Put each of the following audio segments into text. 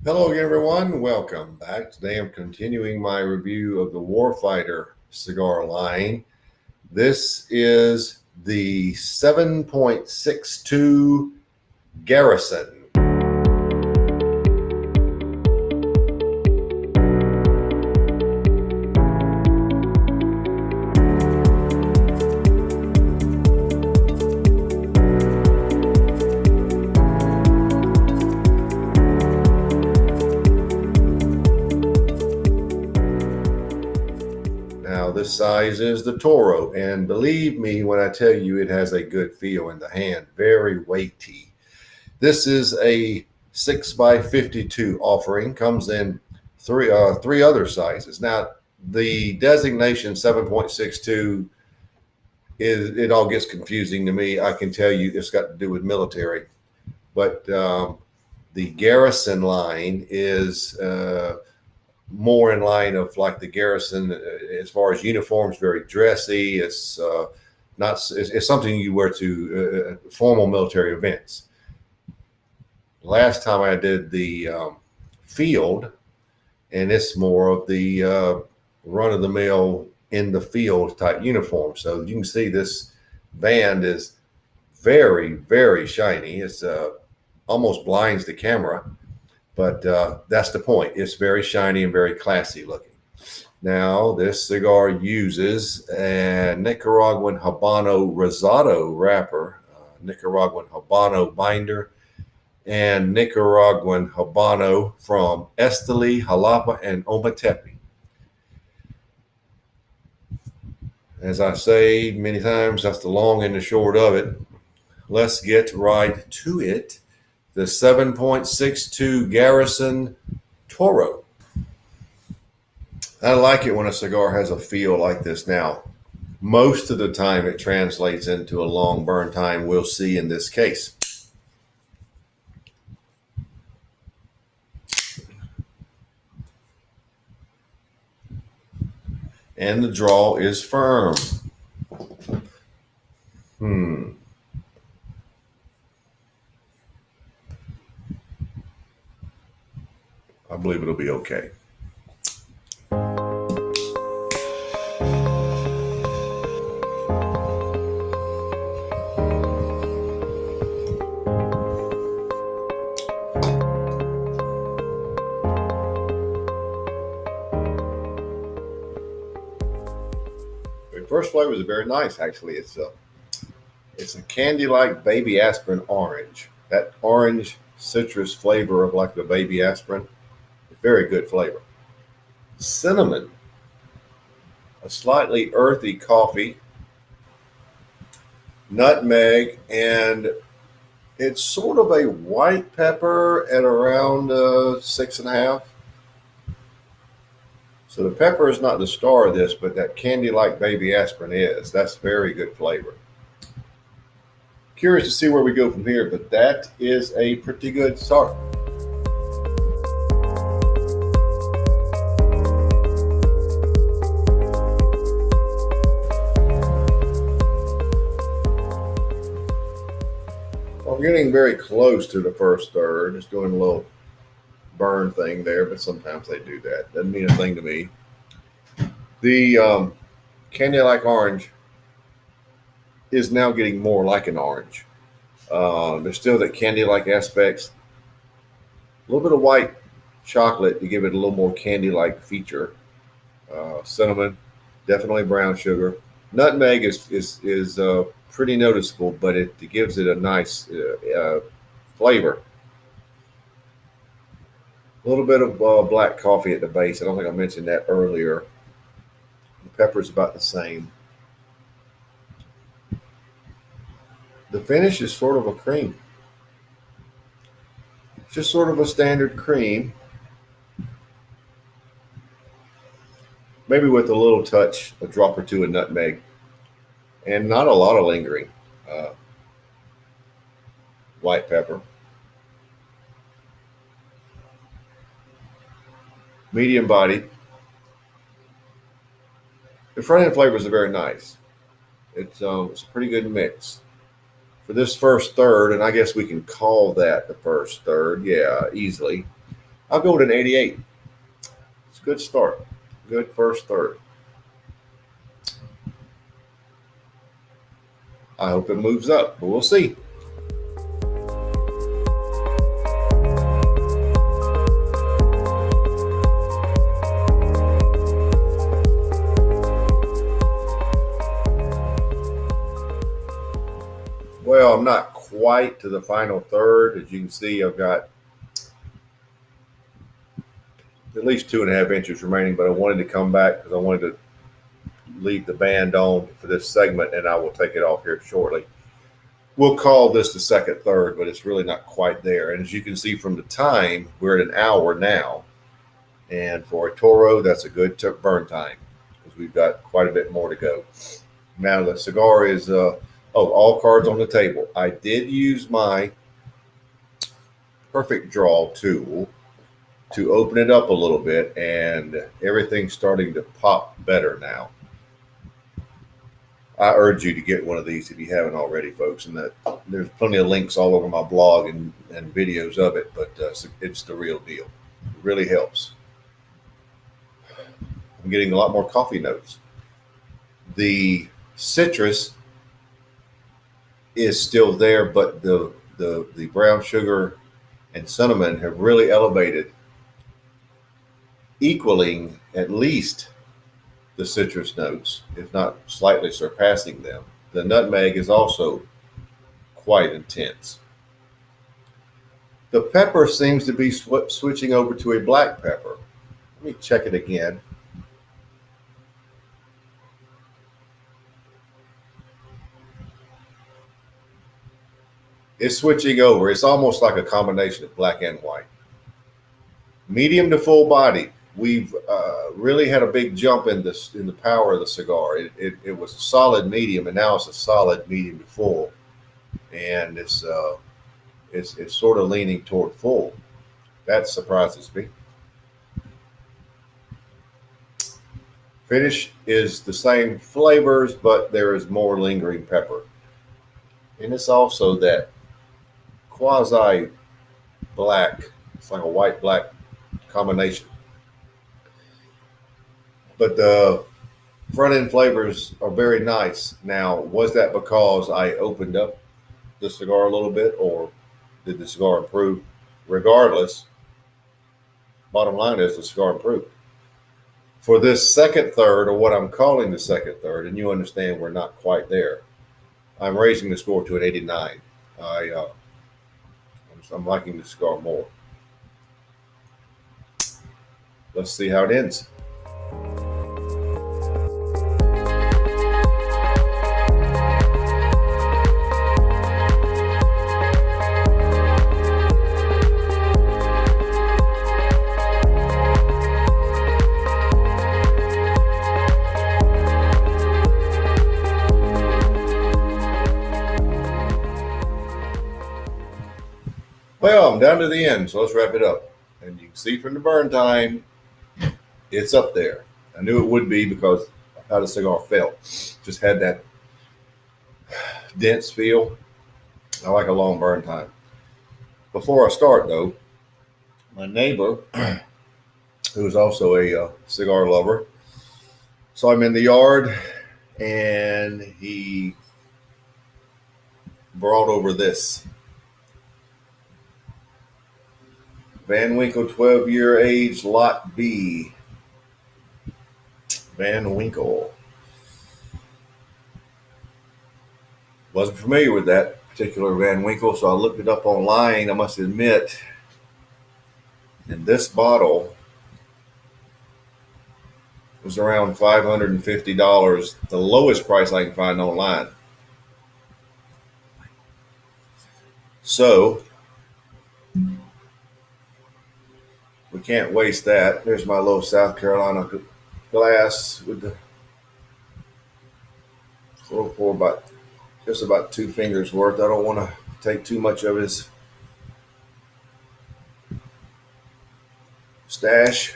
Hello again, everyone. Welcome back. Today I'm continuing my review of the Warfighter cigar line. This is the 7.62 Garrison. Now, this size is the Toro, and believe me when I tell you it has a good feel in the hand, very weighty. This is a 6x52 offering, comes in three other sizes. Now, the designation 7.62 it all gets confusing to me. I can tell you it's got to do with military, but the Garrison line is more in line of like the Garrison as far as uniforms, very dressy. It's not. It's something you wear to formal military events. Last time I did the field, and it's more of the run-of-the-mill in the field type uniform. So you can see this band is very, very shiny. It's almost blinds the camera. But that's the point. It's very shiny and very classy looking. Now, this cigar uses a Nicaraguan Habano Rosado wrapper, Nicaraguan Habano binder, and Nicaraguan Habano from Esteli, Jalapa, and Ometepe. As I say many times, that's the long and the short of it. Let's get right to it. The 7.62 Garrison Toro. I like it when a cigar has a feel like this. Now, most of the time it translates into a long burn time. We'll see in this case. And the draw is firm. I believe it'll be okay. The first flavor is very nice, actually. It's a candy-like baby aspirin orange. That orange citrus flavor of like the baby aspirin. Very good flavor. Cinnamon, a slightly earthy coffee, nutmeg, and it's sort of a white pepper at around 6.5. So the pepper is not the star of this, but that candy-like baby aspirin is. That's very good flavor. Curious to see where we go from here, but that is a pretty good start. I'm getting very close to the first third. It's doing a little burn thing there, but sometimes they do that. Doesn't mean a thing to me. The candy-like orange is now getting more like an orange. There's still that candy-like aspects. A little bit of white chocolate to give it a little more candy-like feature. Cinnamon, definitely brown sugar. Nutmeg is pretty noticeable, but it gives it a nice flavor. A little bit of black coffee at the base. I don't think I mentioned that earlier. The pepper is about the same. The finish is sort of a cream. It's just sort of a standard cream. Maybe with a little touch, a drop or two of nutmeg. And not a lot of lingering. White pepper. Medium bodied. The front end flavors are very nice. It's a pretty good mix. For this first third, and I guess we can call that the first third, yeah, easily. I'll go with an 88. It's a good start. Good first third. I hope it moves up, but we'll see. Well, I'm not quite to the final third. As you can see, I've got at least 2.5 inches remaining, but I wanted to come back because I wanted to leave the band on for this segment, and I will take it off here shortly. We'll call this the second third, but it's really not quite there. And as you can see from the time, we're at an hour now. And for a Toro, that's a good burn time because we've got quite a bit more to go. Now the cigar is, all cards on the table. I did use my perfect draw tool to open it up a little bit, and everything's starting to pop better now. I urge you to get one of these if you haven't already, folks. And that there's plenty of links all over my blog and videos of it, but it's the real deal. It really helps. I'm getting a lot more coffee notes. The citrus is still there, but the brown sugar and cinnamon have really elevated, equaling at least the citrus notes, if not slightly surpassing them. The nutmeg is also quite intense. The pepper seems to be switching over to a black pepper. Let me check it again. It's switching over. It's almost like a combination of black and white. Medium to full body. We've really had a big jump in the power of the cigar. It was a solid medium, and now it's a solid medium to full, and it's sort of leaning toward full. That surprises me. Finish is the same flavors, but there is more lingering pepper, and it's also that quasi black. It's like a white black combination. But the front end flavors are very nice. Now, was that because I opened up the cigar a little bit, or did the cigar improve? Regardless, bottom line is the cigar improved. For this second third, or what I'm calling the second third, and you understand we're not quite there, I'm raising the score to an 89. I'm liking the cigar more. Let's see how it ends. Well, I'm down to the end, so let's wrap it up. And you can see from the burn time, it's up there. I knew it would be because of how the cigar felt. Just had that dense feel. I like a long burn time. Before I start, though, my neighbor, who is also a cigar lover, saw him in the yard, and he brought over this Van Winkle 12-year age Lot B. Van Winkle. Wasn't familiar with that particular Van Winkle, so I looked it up online, I must admit. And this bottle was around $550, the lowest price I can find online. So we can't waste that. There's my little South Carolina glass with the pour about just about 2 fingers worth. I don't want to take too much of his stash.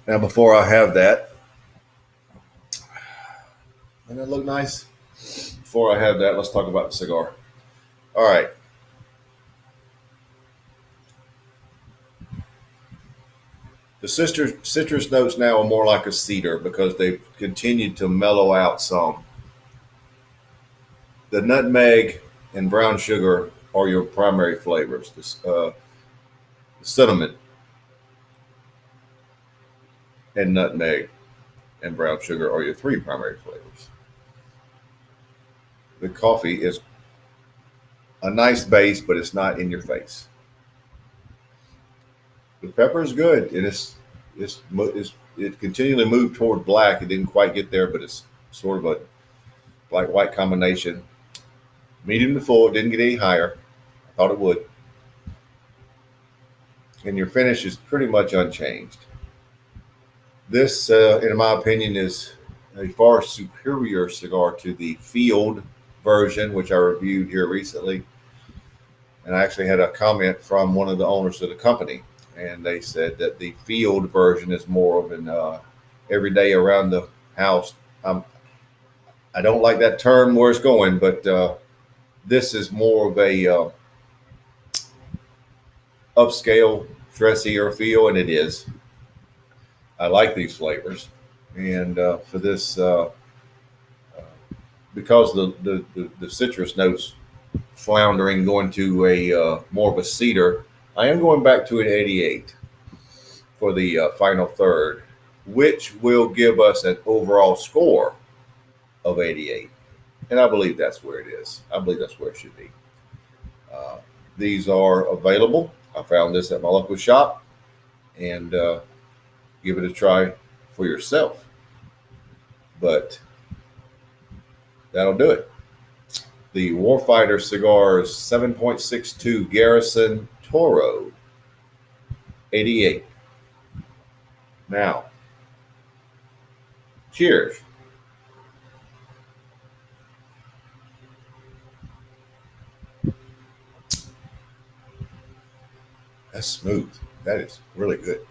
Now, before I have that, doesn't that look nice? Before I have that, let's talk about the cigar. All right. The citrus notes now are more like a cedar because they've continued to mellow out some. The nutmeg and brown sugar are your primary flavors. The cinnamon and nutmeg and brown sugar are your three primary flavors. The coffee is a nice base, but it's not in your face. The pepper is good, and it continually moved toward black. It didn't quite get there, but it's sort of a black white combination. Medium to full, it didn't get any higher. I thought it would. And your finish is pretty much unchanged. This, in my opinion, is a far superior cigar to the Field version, which I reviewed here recently. And I actually had a comment from one of the owners of the company, and they said that the Field version is more of an everyday around the house. I don't like that term where it's going, but this is more of a upscale, dressier feel, and it is. I like these flavors, and for this, because the citrus notes floundering, going to a more of a cedar, I am going back to an 88 for the final third, which will give us an overall score of 88, and I believe that's where it is. I believe that's where it should be. Uh, these are available. I found this at my local shop, and give it a try for yourself. But that'll do it. The Warfighter Cigars 7.62 Garrison Toro 88. Now, cheers. That's smooth. That is really good.